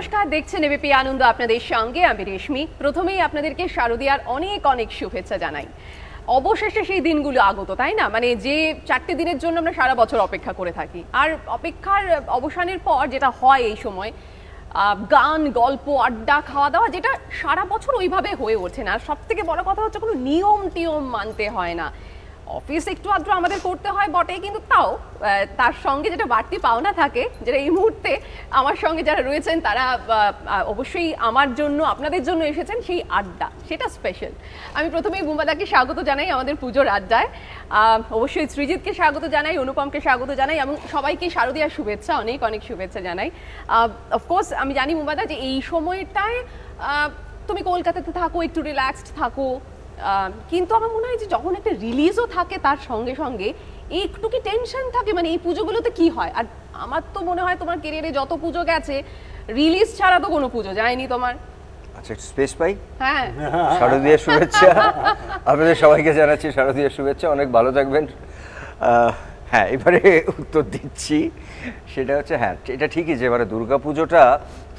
নমস্কার, দেখছেন এবিপি আনন্দ, আপনাদের সঙ্গে আমি রেশমি। প্রথমেই আপনাদেরকে শারদীয়ার অনেক অনেক শুভেচ্ছা জানাই। অবশেষে সেই দিনগুলো আগত, তাই না? মানে যে 4টে দিনের জন্য আমরা সারা বছর অপেক্ষা করে থাকি, আর অপেক্ষার অবসানের পর যেটা হয় এই সময় গান, গল্প, আড্ডা, খাওয়া দাওয়া, যেটা সারা বছর ওইভাবে হয়ে ওঠে না। আর সব থেকে বড় কথা হচ্ছে কোনো নিয়ম টিয়ম মানতে হয় না। অফিস একটু আধটু আমাদের করতে হয় বটে, কিন্তু তাও তার সঙ্গে যেটা বাড়তি পাওনা থাকে, যেটা এই মুহূর্তে আমার সঙ্গে যারা রয়েছেন তারা অবশ্যই আমার জন্য, আপনাদের জন্য এসেছেন, সেই আড্ডা, সেটা স্পেশাল। আমি প্রথমেই বুম্বাদাকে স্বাগত জানাই আমাদের পুজোর আড্ডায়। অবশ্যই সৃজিতকে স্বাগত জানাই, অনুপমকে স্বাগত জানাই, এবং সবাইকে শারদীয়ার শুভেচ্ছা, অনেক অনেক শুভেচ্ছা জানাই। অফকোর্স আমি জানি বুম্বাদা যে এই সময়টায় তুমি কলকাতাতে থাকো, একটু রিল্যাক্সড থাকো, কিন্তু আমার মনে হয় যে যখন একটা রিলিজও থাকে তার সঙ্গে সঙ্গে একটু কি টেনশন থাকে, মানে এই পুজোগুলোতে কি হয়? আর আমার তো মনে হয় তোমার ক্যারিয়ারে যত পুজো গেছে, রিলিজ ছাড়া তো কোনো পুজো যায়নি তোমার। আচ্ছা, স্পেস পাই। হ্যাঁ, শারদীয়ার শুভেচ্ছা আপনাদের সবাইকে জানাচ্ছি, শারদীয়ার শুভেচ্ছা, অনেক ভালো থাকবেন। হ্যাঁ, এবারে উত্তর দিচ্ছি, সেটা হচ্ছে হ্যাঁ, এটা ঠিকই যে এবারে দুর্গাপুজোটা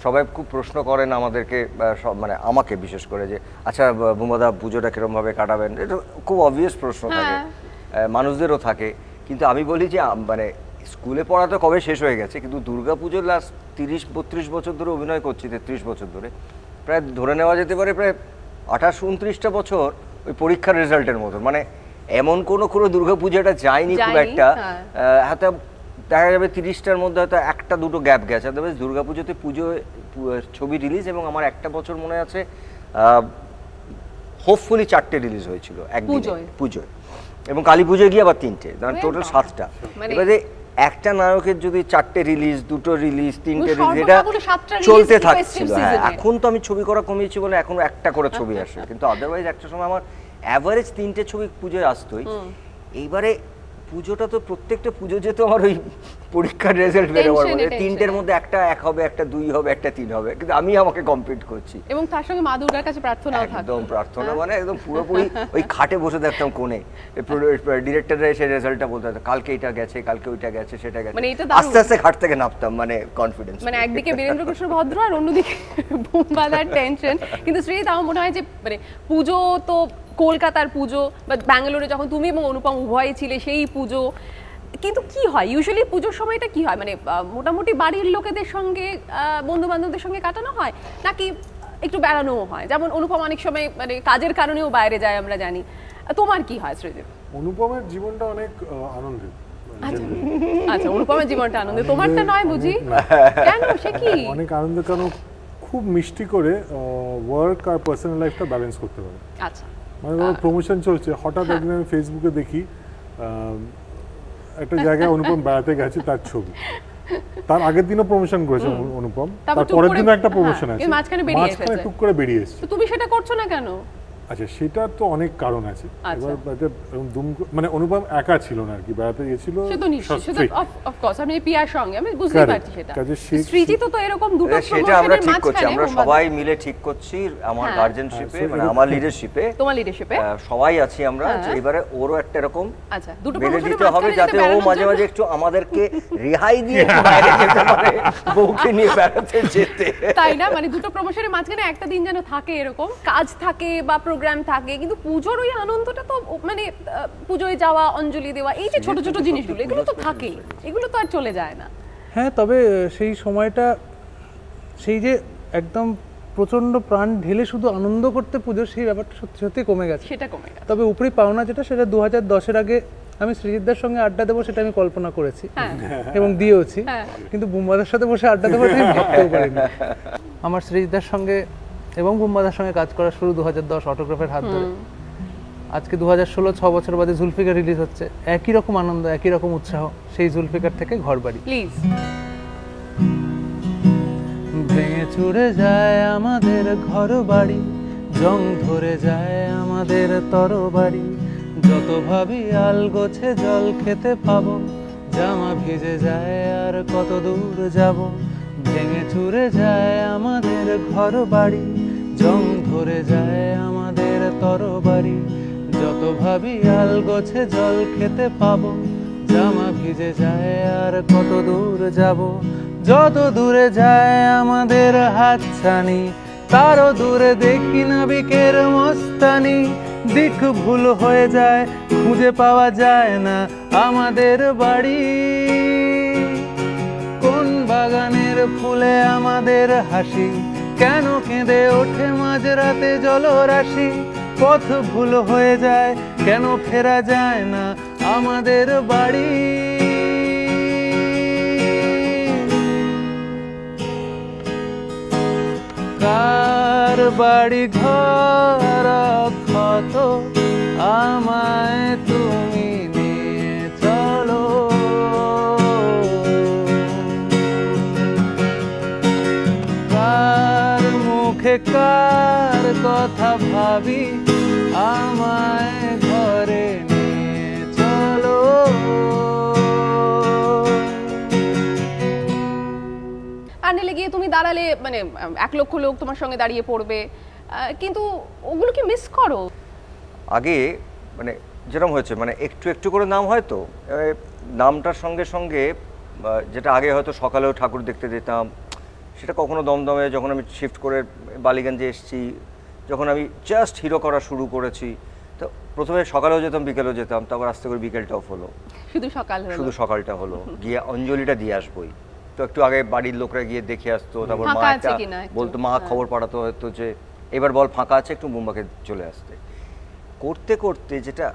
সবাই খুব প্রশ্ন করেন আমাদেরকে, মানে আমাকে বিশেষ করে, যে আচ্ছা বুম্বাদা পুজোটা কিরমভাবে কাটাবেন। এটা খুব অবভিয়াস প্রশ্ন থাকে, মানুষদেরও থাকে। কিন্তু আমি বলি যে মানে স্কুলে পড়া তো কবে শেষ হয়ে গেছে, কিন্তু দুর্গাপুজোর লাস্ট 30-32 বছর ধরে অভিনয় করছি, 33 বছর ধরে, প্রায় ধরে নেওয়া যেতে পারে প্রায় 28-29টা বছর ওই পরীক্ষার রেজাল্টের মতো। মানে এমন কোনো দুর্গাপুজোটা যায়নি খুব একটা, হয়তো দেখা যাবে 30টার মধ্যে হয়তো একটা দুটো গ্যাপ গেছে। আদারওয়াইজ দুর্গাপুজোতে ছবি রিলিজ, এবং আমার একটা বছর মনে আছে হোপফুলি 4টে রিলিজ হয়েছিল একদিন পুজোয়, এবং কালী পুজোয় গিয়ে আবার 3টে, টোটাল 7টা। এবারে একটা নায়কের যদি 4টে রিলিজ, 2টো রিলিজ, 3টে রিলিজ, এটা চলতে থাকছিল। হ্যাঁ, এখন তো আমি ছবি করা কমিয়েছি বলে এখন একটা করে ছবি আসে, কিন্তু আদারওয়াইজ একটা সময় আমার অ্যাভারেজ 3টে ছবি পুজোয় আসতোই। এইবারে পুজোটা তো প্রত্যেকটা পুজো যেত আমার ওই পরীক্ষার রেজাল্ট বেরোবার বলে 3টের মধ্যে একটা 1 হবে, একটা 2 হবে, একটা 3 হবে, কিন্তু আমি আমাকে কমপ্লিট করছি, এবং তার সঙ্গে মা দুর্গার কাছে প্রার্থনাও থাকে। একদম প্রার্থনা, মানে একদম পুরোপুরি ওই খাটে বসে দেখতাম কোণে, ডিরেক্টররা এসে রেজাল্টটা বলতে হতো, কালকে এটা গেছে, কালকে ওইটা গেছে, সেটা গেছে, মানে আস্তে আস্তে খাট থেকে নামতাম, মানে কনফিডেন্স। মানে একদিকে বীরেন্দ্র কৃষ্ণ ভদ্র আর অন্যদিকে বুম্বাদার টেনশন। কিন্তু শ্রী, আমার মনে হয় যে মানে পুজো তো কলকাতার পুজো, বা ব্যাঙ্গালোরে যখন তুমি এবং অনুপম উভয়ই ছিলে সেই পুজো, কিন্তু কি হয় ইউজুয়ালি পুজোর সময়টা কি হয়? মানে মোটামুটি বাড়ির লোকেদের সঙ্গে, বন্ধু বান্ধবদের সঙ্গে কাটানো হয়, নাকি একটু বেড়ানোও হয়? যেমন অনুপম অনেক সময় মানে কাজের কারণেও বাইরে যায়, আমরা জানি। তোমার কি হয় সৃজিত? অনুপমের জীবনটা অনেক আনন্দের। আচ্ছা, অনুপমের জীবনটা আনন্দের, তোমারটা নয় বুঝি? কেন, সে কি অনেক আনন্দের? কারণ খুব মিষ্টি করে ওয়ার্ক আর পার্সোনাল লাইফটা ব্যালেন্স করতে পারে। আচ্ছা, মানে প্রমোশন চলছে, হঠাৎ একদিন আমি ফেসবুকে দেখি একটা জায়গায় অনুপম বেড়াতে গেছে, তার ছবি। তার আগের দিনও প্রমোশন করেছে অনুপম, তার পরের দিনও একটা প্রমোশন আছে, মাঝখানে টুক করে বেরিয়ে এসেছে। তুমি সেটা করছো না কেন? আচ্ছা, সেটা তো অনেক কারণ আছে। এবার মানে অনুপম একা ছিল না আর কি, বেড়াতে গিয়েছিল, আমি পিয়ার সঙ্গে, আমি বুঝতে পারছি সেটা। সৃজিত তো এরকম দুটো সেটা আমরা ঠিক করছি, আমরা সবাই মিলে ঠিক করছি, আমার গার্জেনশিপে, মানে আমার লিডারশিপে, তোমার লিডারশিপে সবাই আছি আমরা। এবারে ওরও একটা এরকম বেঁধে দিতে হবে, যাতে ও মাঝে মাঝে একটু আমাদেরকে রেহাই দিয়ে বাইরে যেতে পারে, বউকে নিয়ে বেড়াতে যেতে, তাই না? মানে দুটো প্রমোশনের মাঝখানে একটা দিন যেন থাকে, এরকম কাজ থাকে বা প্রোগ্রাম থাকে, কিন্তু পুজোর ওই আনন্দটা তো, মানে পুজোয় যাওয়া, অঞ্জলি দেওয়া, এই যে ছোট ছোট জিনিসগুলো, এগুলো তো থাকেই, এগুলো তো আর চলে যায় না। হ্যাঁ, তবে সেই সময়টা, সেই যে একদম প্রচন্ড প্রাণ ঢেলে শুধু আনন্দ করতে পুজো, সেই ব্যাপারটা সত্যি সত্যি কমে গেছে, সেটা কমে গেছে। তবে উপরি পাওনা যেটা, সেটা 2010-এর আগে আমি সৃজিতদার সঙ্গে আড্ডা দেবো সেটা আমি কল্পনা করেছি এবং দিয়েওছি, কিন্তু বুম্বাদার সাথে বসে আড্ডা দেবো আমি ভাবতেও পারিনি। আমার সৃজিতদার সঙ্গে এবং বুম্বাদার সঙ্গে কাজ করা শুরু 2010 অটোগ্রাফের হাত ধরে। আজকে 2016, 6 বছর বাদে জুলফিকার রিলিজ হচ্ছে, একই রকম আনন্দ, একই রকম উৎসাহ। সেই জুলফিকার থেকে ঘরবাড়ি। প্লিজ। ভেঙে চুরে যায় আমাদের ঘরবাড়ি, জং ধরে যায় আমাদের তরবারি, যত ভাবি আল গোছে জল খেতে পাবো, জামা ভিজে যায় আর কত দূর যাব। ভেঙে চুরে যায় আমাদের ঘরবাড়ি, জং ধরে যায় আমাদের তরবারি, যত ভাবি আল গোছে জল খেতে পাবো, জামা ভিজে যায় আর কত দূর যাব, যত দূরে যায় আমাদের হাতছানি, তারও দূরে দেখি নাবিকের মস্তানি। দিক ভুল হয়ে যায়, খুঁজে পাওয়া যায় না আমাদের বাড়ি। কোন বাগানের ফুলে আমাদের হাসি, কেন কেঁদে ওঠে মাঝরাতে জলরাশি। পথ ভুল হয়ে যায়, কেন ফেরা যায় না আমাদের বাড়ি। কার বাড়ি ঘর ক্ষত, আমায় তুমি নিয়ে চলো। কার মুখে কার কথা ভাবি, আমায় ঘরে নিয়ে চলো। প্যান্ডেলে গিয়ে তুমি দাঁড়ালে মানে 1 লক্ষ লোক তোমার সঙ্গে দাঁড়িয়ে পড়বে, কিন্তু ওগুলো কি মিস করো? আগে মানে যেরকম হয়েছে মানে একটু একটু করে নাম হয় তো, নামটার সঙ্গে সঙ্গে যেটা আগে হয়তো সকালেও ঠাকুর দেখতে যেতাম, সেটা কখনো দমদমে যখন আমি শিফট করে বালিগঞ্জে এসেছি, যখন আমি জাস্ট হিরো করা শুরু করেছি, তো প্রথমে সকালেও যেতাম বিকেলেও যেতাম, তারপর আস্তে করে বিকেলটাও হলো, শুধু সকালটা হলো, গিয়ে অঞ্জলিটা দিয়ে আসবোই। তো একটু আগে বাড়ির লোকরা গিয়ে দেখে আসতো, তারপর মা একটা বলতো, মা খবর পাঠাতো হয়তো যে এবার বল ফাঁকা আছে, একটু মুম্বাকে চলে আসতে। করতে করতে যেটা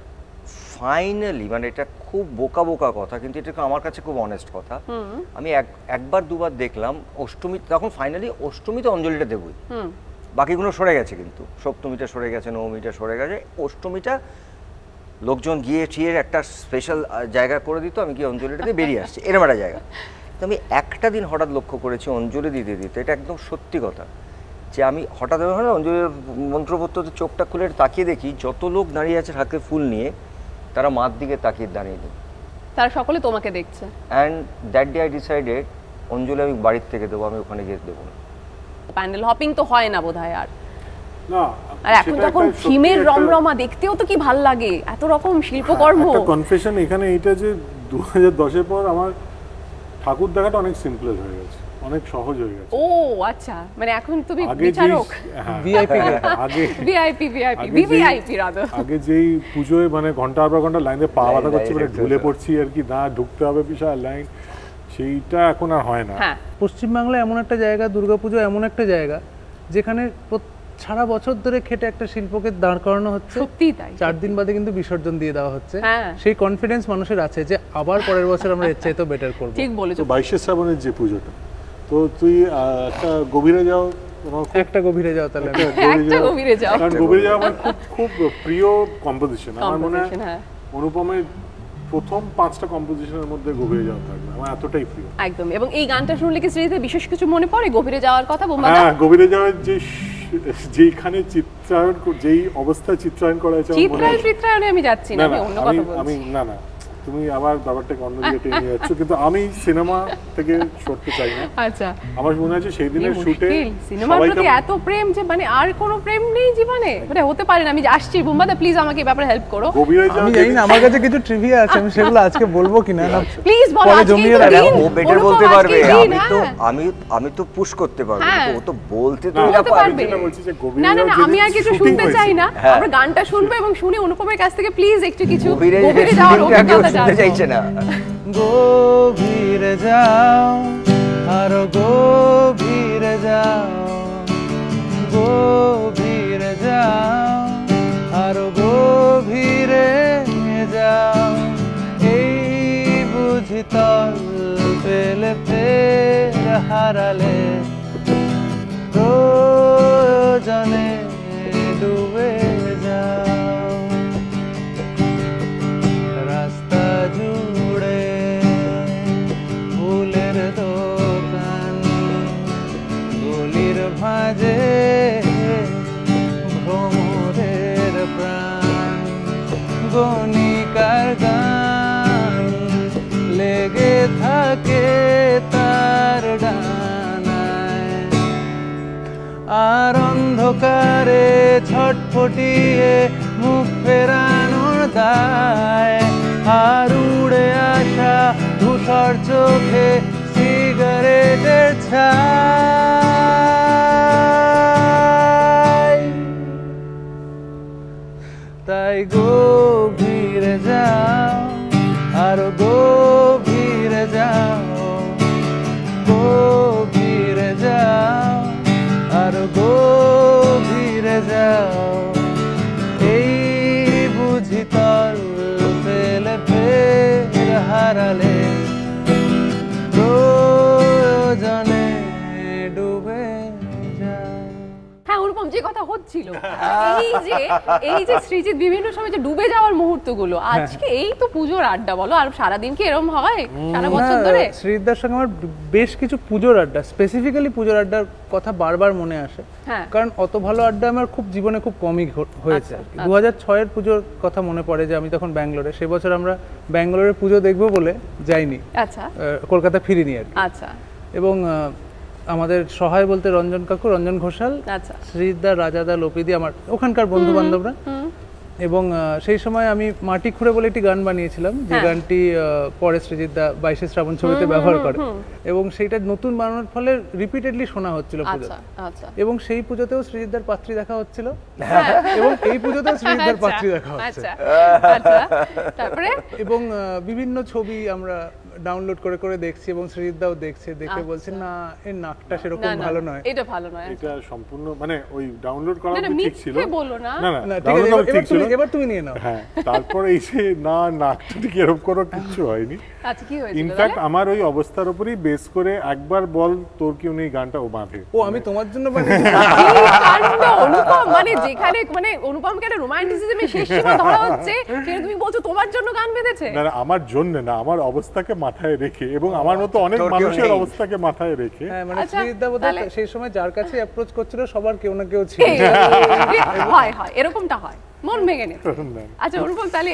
ফাইনালি মানে এটা খুব বোকা বোকা কথা, কিন্তু এটা আমার কাছে খুব অনেস্ট কথা, আমি একবার দুবার দেখলাম অষ্টমী, তখন ফাইনালি অষ্টমীতে অঞ্জলিটা দেবই, বাকিগুলো সরে গেছে, কিন্তু সপ্তমীটা সরে গেছে, নবমীটা সরে গেছে, অষ্টমীটা লোকজন গিয়ে ঠিয়ে একটা স্পেশাল জায়গা করে দিত, আমি গিয়ে অঞ্জলিটা দিয়ে বেরিয়ে আসছি, এরম একটা জায়গা। তো আমি একটা দিন হঠাৎ লক্ষ্য করেছি অঞ্জলি দিতে দিতে, এটা একদম সত্যি কথা, যে আমি হঠাৎ অঞ্জলির মন্ত্রপত্রতে চোখটা খুলে তাকিয়ে দেখি যত লোক দাঁড়িয়ে আছে হাতে ফুল নিয়ে, তারা মার দিকে তাকিয়ে দাঁড়িয়ে নেই, তারা সকলে তোমাকে দেখছে। And that day I decided Anjali আমি বাড়ির থেকে দেবো, আমি ওখানে গিয়ে দেবো না। প্যান্ডেল হপিং তো হয় না বোধহয় আর না, আর এখন তখন থিমের রমরমা দেখতেও তো কি ভাল লাগে, এত রকম শিল্পকর্ম। একটা কনফেশন এখানে এইটা যে 2010 এর পর আমার ঠাকুর দেখাটা অনেক সিম্পল হয়ে গেছে, অনেক সহজ হয়ে গেছে। ও আচ্ছা, মানে এখন তুমি বিচারক, ভিআইপি, আগে ভিভিআইপি রাদা। আগে যেই পূজোয় মানে ঘন্টার পর ঘন্টা লাইনে পা বাঁধা করছি, মানে ঝুলে পড়ছি আর কি, না ঢুকতে হবে বিশাল লাইন, সেইটা এখন আর হয় না। পশ্চিমবাংলা এমন একটা জায়গা, দুর্গাপুজো এমন একটা জায়গা যেখানে সারা বছর ধরে খেটে একটা শিল্পকে দাঁড় করানো হচ্ছে, সত্যি তাই, 4 দিন বাদে কিন্তু বিসর্জন দিয়ে দেওয়া হচ্ছে। সেই কনফিডেন্স মানুষের আছে যে আবার পরের বছর আমরা এর চাইতেও বেটার করব। ঠিক বলেছো। 22 শ্রাবণের যে পুজোটা, তো তুই একটা গভীরে যাও, একটা গভীরে যাও, তাহলে একটা গভীরে যাও, কারণ গভীরে যাওয়া আমার খুব প্রিয় কম্পোজিশন। আমার মনে হয় অনুপমের প্রথম 5টা কম্পোজিশনের মধ্যে গভীরে যাওয়া থাকবে, আমার এতটাই প্রিয় একদম। এবং এই গানটা শুনলে কি স্মৃতিতে বিশেষ কিছু মনে পড়ে গভীরে যাওয়ার কথা? হ্যাঁ, গভীরে যাওয়ার যেইখানে চিত্রায়ন, যেই অবস্থায় চিত্রায়ন করা হয়েছে, চিত্রায়নে আমি যাচ্ছি না, আমি অন্য কথা বলছি। আমি না তুমি আবার ব্যাপারটাকে অন্য দিকে নিয়ে যাচ্ছ, কিন্তু আমি সিনেমা থেকে সরতে চাই না। আচ্ছা, আমার মনে আছে সেই দিনের শুটে সিনেমার প্রতি এত প্রেম যে মানে আর কোনো প্রেম নেই জীবনে, মানে হতে পারে না। আমি আসছি বুম্বাদা, প্লিজ আমাকে এই ব্যাপারে হেল্প করো। আমি জানি না, আমার কাছে কিছু ট্রিভিয়া আছে, আমি সেগুলো আজকে বলবো কিনা, না প্লিজ বলো। পরে জমিয়ে রাখো, ও বেটার বলতে পারবে, আমি তো পুশ করতে পারবো, ও তো বলতে তো না পারবে। না না না, আমি আর কিছু শুনতে চাই না, আমরা গানটা শুনবো এবং শুনে অনুপমের কাছ থেকে প্লিজ একটু কিছু গভীরে যাওয়ার অভিজ্ঞতা জানবো। গভীরে যাও, আরো গভীরে যাও, গভীরে যাও, আরো গভীরে যাও, এই বুঝি তল পেলে ফের হারালে, প্রয়োজনে ডুবে যাও, রাস্তা জুড়ে ফুলের দোকান, গলির ভাঁজে ভ্রমরের প্রাণ, গণিকার গান লেগে থাকে তার ডানায়, আর অন্ধকারে ছটফটিয়ে মুখ ফেরানোর দায়, আর উড়ে আসে তাই গভীরে যাও, আরো গভীরে যাও, গভীরে যাও, আরো গভীরে যাও। এই বুঝি তল পেলে ফের হারালে, প্রয়োজনে ডুবে যাও। হ্যাঁ অনুপম, যে কথা হচ্ছিল এই যে সৃজিত বিভিন্ন সময় যে ডুবে যাওয়ার মুহূর্তগুলো, আজকে এই তো পুজোর আড্ডা বলো, আর সারাদিন কি এরকম হয় সারা বছর ধরে? শ্রীজিৎদার সঙ্গে আমার বেশ কিছু পুজোর আড্ডা, স্পেসিফিক্যালি পুজোর আড্ডার কথা বারবার মনে আসে, কারণ অত ভালো আড্ডা আমার খুব জীবনে খুব কমই হয়েছে। 2006-এর পুজোর কথা মনে পড়ে যে আমি তখন ব্যাঙ্গালোরে, সে বছর আমরা ব্যাঙ্গালোরের পুজো দেখবো বলে যাইনি, কলকাতা ফিরিনি আর কি। এবং আমাদের সহায় বলতে রঞ্জন ঘোষাল, শ্রীজিৎদা, রাজাদা, লপিদি, আমার ওখানকার বন্ধু বান্ধবরা। এবং সেই সময় আমি মাটি খুঁড়ে বলে একটি গান বানিয়েছিলাম, যে গানটি পরে শ্রীজিৎদা 22শে শ্রাবণ ছবিতে ব্যবহার করে, এবং সেইটা নতুন বানানোর ফলে রিপিটেডলি শোনা হচ্ছিল পুজোতে। এবং সেই পুজোতেও শ্রীজিৎদার পাত্রী দেখা হচ্ছিল, এবং এই পুজোতেও শ্রীজিৎদার পাত্রী দেখা হচ্ছে। এবং বিভিন্ন ছবি আমরা ডাউনলোড করে করে দেখছি, এবং শ্রীজিৎদাও দেখছে, দেখে বলছে না এর নাকটা সেরকম ভালো নয়, এটা ভালো নয়, এটা সম্পূর্ণ মানে ওই ডাউনলোড করা ঠিক ছিল না, না ঠিক আছে, এবার তুমি নিয়ে নাও। হ্যাঁ, তারপর এই যে না নাকটা ঠিক এরকম কোনো কিছু হয়নি। আচ্ছা, কি হয়েছিল? ইনফ্যাক্ট আমার ওই অবস্থার উপরই বেস করে একবার বল তোর কি উনি গানটা ও বাঁধে। ও আমি তোমার জন্য বানিয়েছি। অনুপম মানে যেখানে মানে অনুপমকে একটা রোমান্টিসিজমে শেষ সীমা ধরা হচ্ছে, সেখানে তুমি বলছো তোমার জন্য গান বেঁধেছে। না আমার জন্য না, আমার অবস্থাকে মাথায় রেখে, এবং আমার মতো অনেক মানুষের অবস্থাকে মাথায় রেখে। হ্যাঁ, মানে শ্রীজিৎদা বোধহয় সেই সময় যার কাছে অ্যাপ্রোচ করছিল সবার কেউ না কেউ ছিল। হয় এরকমটা হয়, মন ভেঙে নে। আচ্ছা অনুপম, তাহলে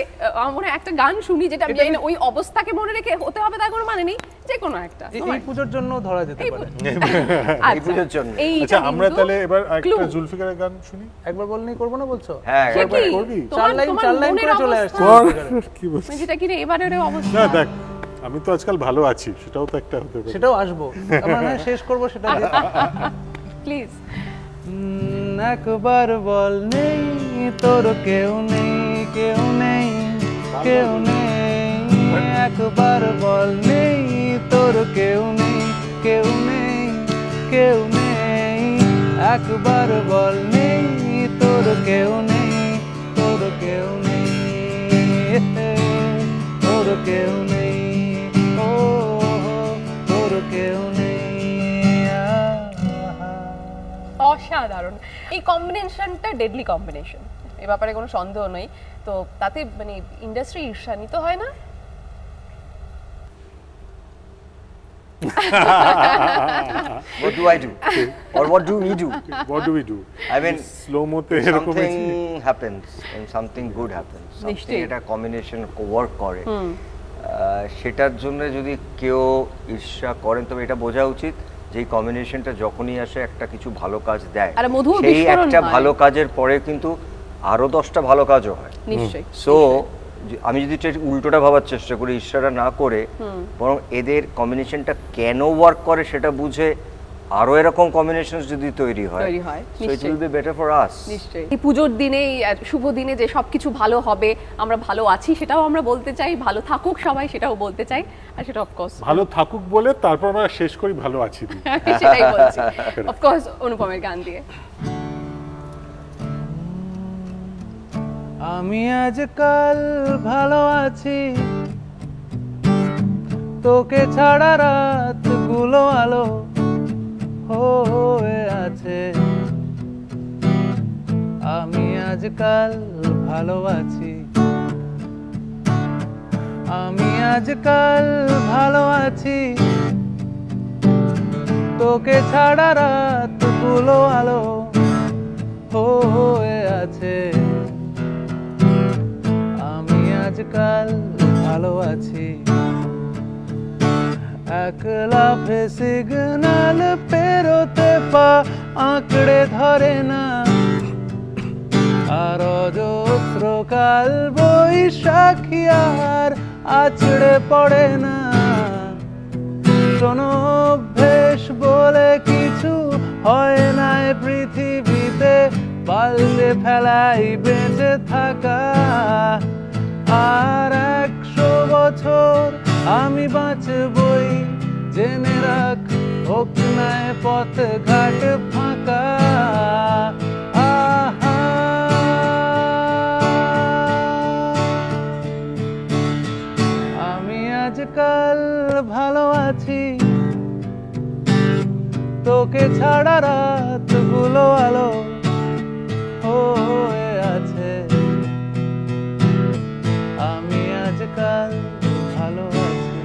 আমরা একটা গান শুনি, যেটা আমি জানি না ওই অবস্থাকে মনে রেখে হতে হবে তার কোনো মানে নেই, যে কোনো একটা এই পুজোর জন্য ধরা যেতে পারে। এই পুজোর জন্য। আচ্ছা আমরা তাহলে এবার একটা জুলফিকারের গান শুনি। একবার বললেই করব না বলছো? হ্যাঁ একবার করবি। চার লাইন করে চলে আসছে। কি বলছিস? যেটা কি রে এবারের অবস্থা? না দেখ, আমি তো আজকাল ভালো আছি, সেটাও তো একটা হতে পারে। সেটাও আসবো, আমরা না শেষ করব সেটা দিয়ে। প্লিজ। একবার বল নেই তোর কেউ নেই, কেউ নেই, কেউ নেই। একবার বল নেই তোর কেউ নেই, কেউ নেই, কেউ নেই। একবার বল নেই তোর কেউ নেই, তোর কেউ নেই, তোর কেউ নেই, ও তোর কেউ নেই। অসাধারণ এই কম্বিনেশনটা, ডেডলি কম্বিনেশন, এ ব্যাপারে কোনো সন্দেহ নেই। তো তাতে মানে ইন্ডাস্ট্রি ঈর্ষান্বিত হয় না? What do I do? Or what do we do? What do we do? I mean, slow mote এরকম something happens and something good happens. Something এটা কম্বিনেশন ওয়ার্ক করে, সেটার জন্য যদি কেউ ঈর্ষা করেন তবে এটা বোঝা উচিত যে এই কম্বিনেশনটা যখনই আসে একটা কিছু ভালো কাজ দেয়, সেই একটা ভালো কাজের পরে কিন্তু আরো 10টা ভালো কাজও হয় নিশ্চয়ই। সো আমি যদি উল্টোটা ভাবার চেষ্টা করি, ঈর্ষাটা না করে বরং এদের কম্বিনেশনটা কেন ওয়ার্ক করে সেটা বুঝে আরো এরকম কম্বিনেশনস যদি তৈরি হয়, so it will be better for us. নিশ্চয়ই এই পুজোর দিনে, শুভ দিনে যে সবকিছু ভালো হবে, আমরা ভালো আছি সেটাও আমরা বলতে চাই, ভালো থাকুক সবাই সেটাও বলতে চাই, আর সেটা অফকোর্স ভালো থাকুক বলে তারপর আমরা শেষ করি ভালো আছি সেটাই বলছি অফকোর্স অনুপমের গান দিয়ে। আমি আজকাল ভালো আছি, তোকে ছাড়া রাতগুলো আলো হয়ে আছে। আমি আজকাল ভালো আছি, আমি আজকাল ভালো আছি, তোকে ছাড়া রাতগুলো আলো হয়ে আছে। আমি আজকাল ভালো আছি, একলা সিগনাল পেরোতে পা আঁকড়ে ধরে না, আর অজস্র কাল বৈশাখী আর আছড়ে পড়ে না। কোনো অভ্যেস বলে কিছু হয় না পৃথিবীতে, বাল্যে ফেলাই বেঁচে থাকা, আর 100 বছর আমি বাঁচবই জেনে রাখ, হোক নায় পথ ঘাট ফাঁকা। আমি আজকাল ভালো আছি, তোকে ছাড়া রাতগুলো আলো হয়ে আছে। আমি আজকাল ভালো আছি।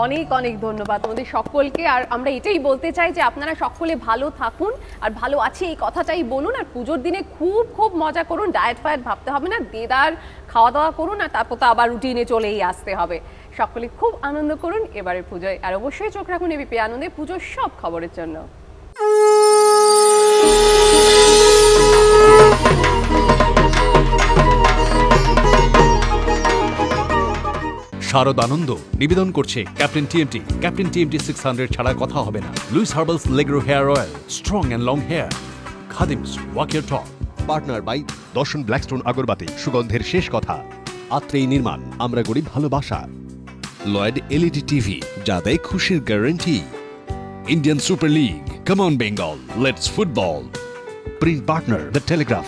অনেক অনেক ধন্যবাদ তোমাদের সকলকে। আর আমরা এটাই বলতে চাই যে আপনারা সকলে ভালো থাকুন, আর ভালো আছি এই কথাটাই বলুন। আর পুজোর দিনে খুব খুব মজা করুন, ডায়েট ফায়েট ভাবতে হবে না, দেদার খাওয়া দাওয়া করুন, আর তারপর তো আবার রুটিনে চলেই আসতে হবে। সকলে খুব আনন্দ করুন এবারের পুজোয়, আর অবশ্যই চোখ রাখুন এবিপি আনন্দে পুজোর সব খবরের জন্য। শারদানন্দ নিবেদন করছে ক্যাপ্টেন টিএমটি। ক্যাপ্টেন টিএমটি 600 ছাড়া কথা হবে না। লুইস হার্বালস লেগ্রো hair oil, strong and long hair. Khadims walk your talk. Partner by Darshan Blackstone আগরবাতি, সুগন্ধের শেষ কথা। আত্রেই নির্মাণ, আমরা গড়ি ভালোবাসা। লয়েড এলইডি টিভি, যা দেয় খুশির guarantee. Indian super league, come on Bengal, let's football. Print partner the Telegraph.